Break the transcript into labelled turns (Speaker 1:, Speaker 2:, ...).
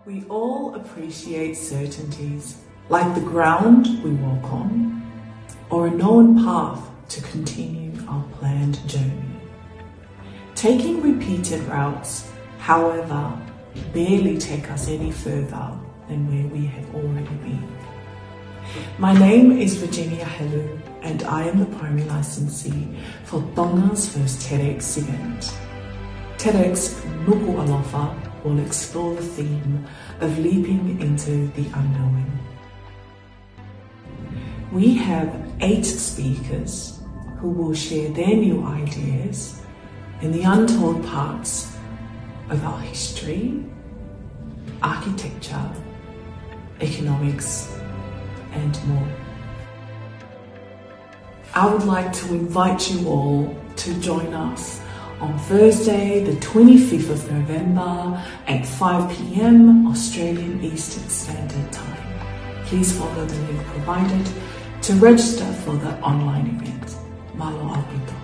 Speaker 1: We all appreciate certainties, like the ground we walk on, or a known path to continue our planned journey. Taking repeated routes, however, barely take us any further than where we have already been. My name is Virginia Helu, and I am the primary licensee for Tonga's first TEDx event. TEDxNuku'alofa will explore the theme of leaping into the unknown. We have 8 speakers who will share their new ideas in the untold parts of our history, architecture, economics, and more. I would like to invite you all to join us on Thursday, the 25th of November at 5 p.m. Australian Eastern Standard Time. Please follow the link provided to register for the online event. Malo Alpito.